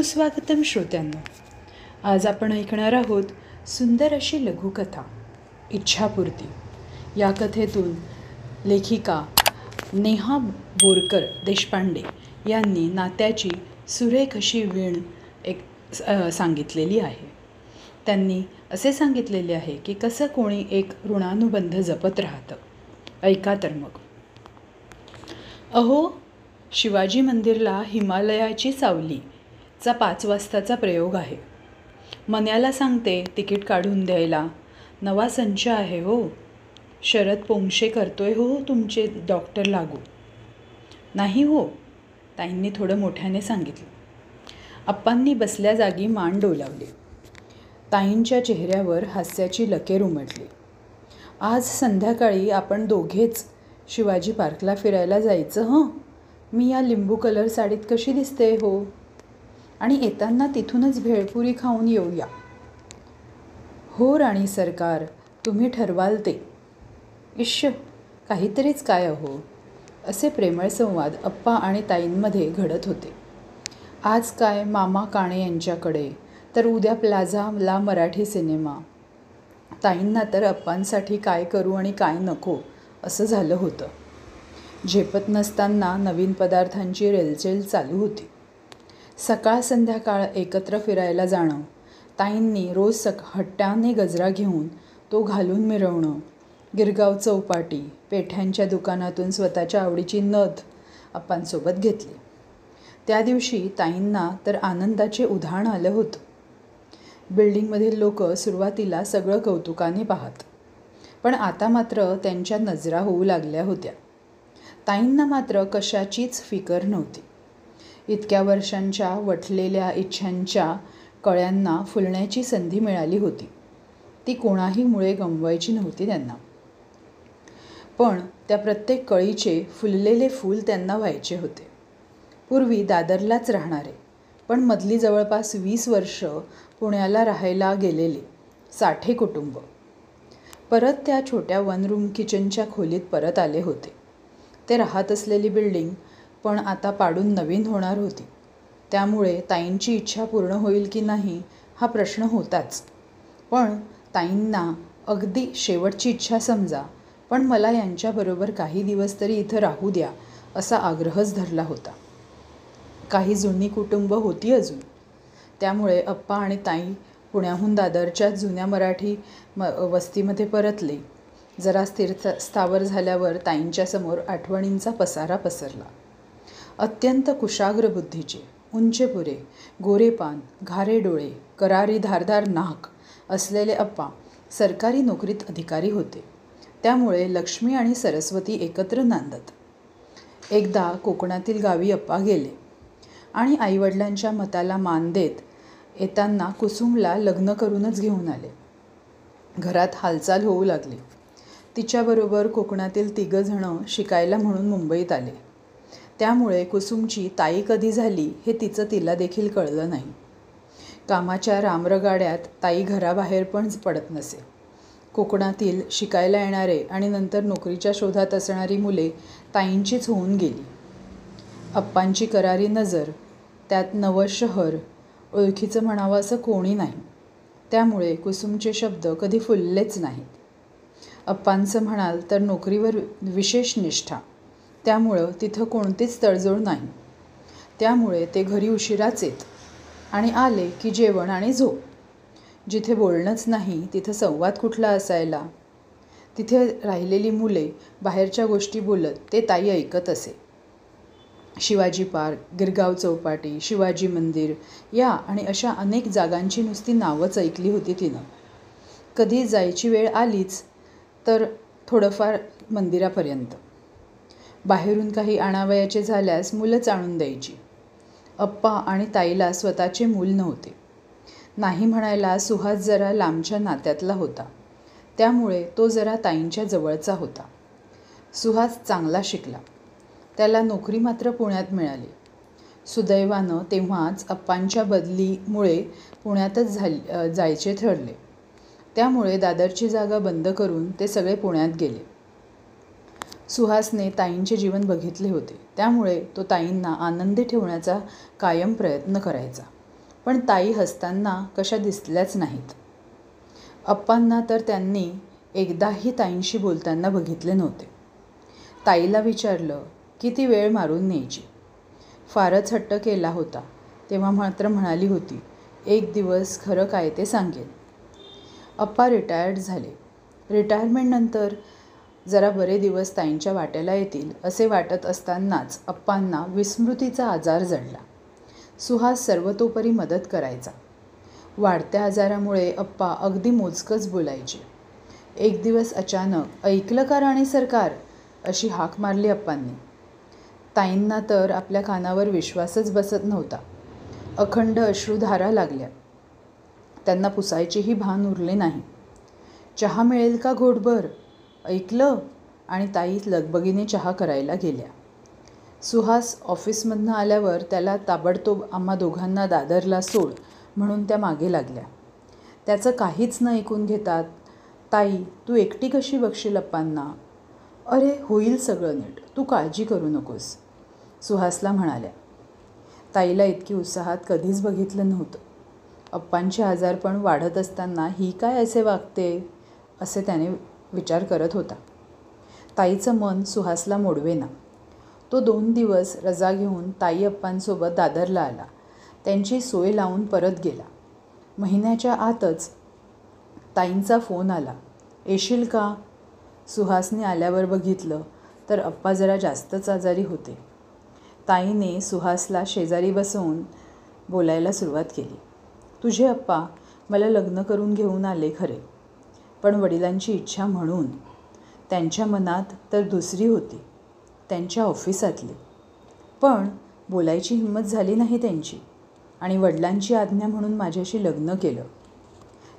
सुस्वागतम श्रोत्यांनो. आज आपण ऐकणार आहोत सुंदर अशी लघुकथा इच्छापूर्ती. या कथेतून लेखिका नेहा बोरकर देशपांडे यांनी नात्याची सुरेख अशी वीण सांगितलेली आहे. त्यांनी असे सांगितलेले आहे की कसं कोणी एक ऋणानुबंध जपत राहतं. ऐका तर मग. अहो, शिवाजी मंदिरला हिमालयाची सावली चा 5 वाजताचा प्रयोग आहे. मन्याला सांगते तिकीट काढून द्यायला. नवा संच आहे हो. शरद पोंक्षे करतोय हो तुमचे डॉक्टर लागू. नाही हो, ताईंनी थोडं मोठ्याने सांगितलं. अप्पांनी बसल्या जागी मान डोलावली. ताईंच्या चेहऱ्यावर हास्याची लकेर उमटली. आज संध्याकाळी आपण दोघेच शिवाजी पार्कला फिरायला जायचं हं. मी या लिंबू कलर साडीत कशी दिसते हो. आणि येताना तिथूनच भेळपुरी खाऊन येऊया. हो राणी सरकार, तुम्ही ठरवाल ते. इश्श, काहीतरीच काय अहो. असे प्रेमळ संवाद अप्पा आणि ताईंमध्ये घडत होते. आज काय मामा काणे यांच्याकडे, तर उद्या प्लाझाला मराठी सिनेमा. ताईंना तर अप्पांसाठी काय करू आणि काय नको असं झालं होतं. झेपत नसताना नवीन पदार्थांची रेलचेल चालू होती. सकाळ संध्याकाळ एकत्र फिरायला जाणं, ताईंनी रोज हट्ट्याने गजरा घेऊन तो घालून मिरवणं, गिरगाव चौपाटी, पेठ्यांच्या दुकानातून स्वतःच्या आवडीची नथ अप्पांसोबत घेतली. त्या दिवशी ताईंना तर आनंदाचे उधाण आलं होतं. बिल्डिंगमधील लोक सुरुवातीला सगळं कौतुकाने पाहत, पण आता मात्र त्यांच्या नजरा होऊ लागल्या होत्या. ताईंना मात्र कशाचीच फिकर नव्हती. इतक्या वर्षांच्या वठलेल्या इच्छांच्या कळ्यांना फुलण्याची संधी मिळाली होती. ती कोणाही मुळे गमवायची नव्हती त्यांना. पण त्या प्रत्येक कळीचे फुललेले फूल त्यांना व्हायचे होते. पूर्वी दादरलाच राहणारे, पण मधली जवळपास 20 वर्ष पुण्याला राहायला गेलेले साठे कुटुंब परत त्या छोट्या 1 रूम किचनच्या खोलीत परत आले होते. ते राहत असलेली बिल्डिंग पण आता पाडून नवीन होणार होती. त्यामुळे ताईंची इच्छा पूर्ण होईल की नाही हा प्रश्न होताच. पण ताईंना अगदी शेवटची इच्छा समजा, पण मला यांच्याबरोबर काही दिवस तरी इथं राहू द्या असा आग्रहच धरला होता. काही जुनी कुटुंब होती अजून. त्यामुळे अप्पा आणि ताई पुण्याहून दादरच्या जुन्या मराठी वस्तीमध्ये परतले. जरा स्थावर झाल्यावर ताईंच्या समोर आठवणींचा पसारा पसरला. अत्यंत कुशाग्र बुद्धीचे, उंचपुरे, गोरेपान, घारे डोळे, करारी धारदार नाक असलेले अप्पा सरकारी नोकरीत अधिकारी होते. त्यामुळे लक्ष्मी आणि सरस्वती एकत्र नांदत. एकदा कोकणातील गावी अप्पा गेले आणि आईवडिलांच्या मताला मान देत येताना कुसुमला लग्न करूनच घेऊन आले. घरात हालचाल होऊ लागली. तिच्याबरोबर कोकणातील 3 जणं शिकायला म्हणून मुंबईत आले. त्यामुळे कुसुमची ताई कधी झाली हे तिला देखील कळलं नाही. कामाच्या रामरगाड्यात ताई घराबाहेर पण पडत नसे. कोकणातील शिकायला येणारे आणि नंतर नोकरीच्या शोधात असणारी मुले ताईंचीच होऊन गेली. अप्पांची करारी नजर, त्यात नवं शहर, ओळखीचं म्हणावं असं कोणी नाही. त्यामुळे कुसुमचे शब्द कधी फुललेच नाहीत. अप्पांचं म्हणाल तर नोकरीवर विशेष निष्ठा, त्यामुळं तिथं कोणतीच तडजोड नाही. त्यामुळे ते घरी उशिराच येत आणि आले की जेवण आणि झोप. जिथे बोलणंच नाही तिथं संवाद कुठला असायला. तिथे राहिलेली मुले बाहेरच्या गोष्टी बोलत ते ताई ऐकत असे. शिवाजी पार्क, गिरगाव चौपाटी, शिवाजी मंदिर या आणि अशा अनेक जागांची नुसती नावंच ऐकली होती तिनं. कधी जायची वेळ आलीच तर थोडंफार मंदिरापर्यंत. बाहेरून काही आणावयाचे झाल्यास मुलंच आणून द्यायची. अप्पा आणि ताईला स्वतःचे मूल नव्हते. नाही म्हणायला सुहास जरा लांबच्या नात्यातला होता. त्यामुळे तो जरा ताईंच्या जवळचा होता. सुहास चांगला शिकला. त्याला नोकरी मात्र पुण्यात मिळाली. सुदैवानं तेव्हाच अप्पांच्या बदलीमुळे पुण्यातच जायचे ठरले. त्यामुळे दादरची जागा बंद करून ते सगळे पुण्यात गेले. सुहासने ताईंचे जीवन बघितले होते. त्यामुळे तो ताईंना आनंदी ठेवण्याचा कायम प्रयत्न करायचा. पण ताई हसताना कशा दिसल्याच नाहीत. अप्पांना तर त्यांनी एकदाही ताईंशी बोलताना बघितले नव्हते. ताईला विचारलं की ती वेळ मारून न्यायची. फारच हट्ट केला होता तेव्हा मात्र म्हणाली होती, एक दिवस खरं काय ते सांगेन. अप्पा रिटायर्ड झाले. रिटायरमेंटनंतर जरा बरे दिवस ताईंच्या वाट्याला येतील असे वाटत असतानाच अप्पांना विस्मृतीचा आजार जडला. सुहास सर्वतोपरी मदत करायचा. वाढत्या आजारामुळे अप्पा अगदी मोजकंच बोलायचे. एक दिवस अचानक ऐकलं का राणी सरकार अशी हाक मारली अप्पांनी. ताईंना तर आपल्या कानावर विश्वासच बसत नव्हता. अखंड अश्रुधारा लागल्या. त्यांना पुसायचेही भान उरले नाही. चहा मिळेल का घोटभर, ऐकलं, आणि ताई लगबगीने चहा करायला गेल्या. सुहास ऑफिसमधनं आल्यावर त्याला ताबडतोब आम्हा दोघांना दादरला सोड म्हणून त्या मागे लागल्या. त्याचं काहीच न ऐकून घेतात, ताई तू एकटी कशी बघशील अप्पांना. अरे होईल सगळं नीट, तू काळजी करू नकोस, सुहासला म्हणाल्या. ताईला इतकी उत्साहात कधीच बघितलं नव्हतं. अप्पांचे आजारपण वाढत असताना ही काय असे वागते असे त्याने विचार करत होता. ताईचं मन सुहासला मोडवेना. तो 2 दिवस रजा घेऊन ताई अप्पांसोबत दादरला आला. त्यांची सोय लावून परत गेला. महिन्याच्या आतच ताईंचा फोन आला. येशील का. सुहासने आल्यावर बघितलं तर अप्पा जरा जास्तच आजारी होते. ताईने सुहासला शेजारी बसवून बोलायला सुरुवात केली. तुझे अप्पा मला लग्न करून घेऊन आले खरे, पण वडिलांची इच्छा म्हणून. त्यांच्या मनात तर दुसरी होती, त्यांच्या ऑफिसातली. पण बोलायची हिंमत झाली नाही त्यांची आणि वडिलांची आज्ञा म्हणून माझ्याशी लग्न केलं.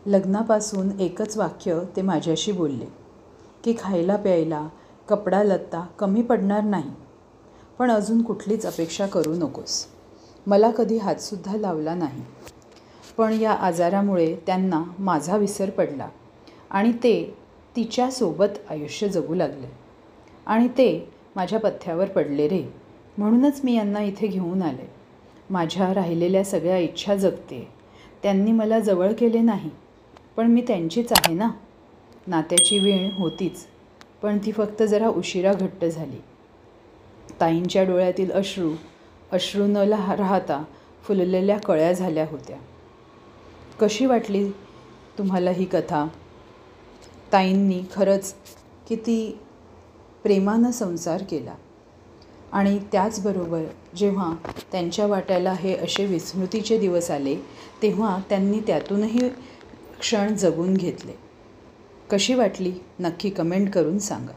लग्नापासून एकच वाक्य ते माझ्याशी बोलले की खायला प्यायला कपडा लत्ता कमी पडणार नाही, पण अजून कुठलीच अपेक्षा करू नकोस. मला कधी हातसुद्धा लावला नाही. पण या आजारामुळे त्यांना माझा विसर पडला आणि ते तिच्यासोबत आयुष्य जगू लागले. आणि ते माझ्या पथ्यावर पडले रे. म्हणूनच मी यांना इथे घेऊन आले. माझ्या राहिलेल्या सगळ्या इच्छा जगते. त्यांनी मला जवळ केले नाही, पण मी त्यांचीच आहे ना. नात्याची वीण होतीच, पण ती फक्त जरा उशिरा घट्ट झाली. ताईंच्या डोळ्यातील अश्रू न राहता फुललेल्या कळ्या झाल्या होत्या. कशी वाटली तुम्हाला ही कथा. ताईंनी खरंच किती प्रेमानं संसार केला आणि त्याचबरोबर जेव्हा त्यांच्या वाट्याला हे असे विस्मृतीचे दिवस आले तेव्हा त्यांनी त्यातूनही क्षण जगून घेतले. कशी वाटली नक्की कमेंट करून सांगा.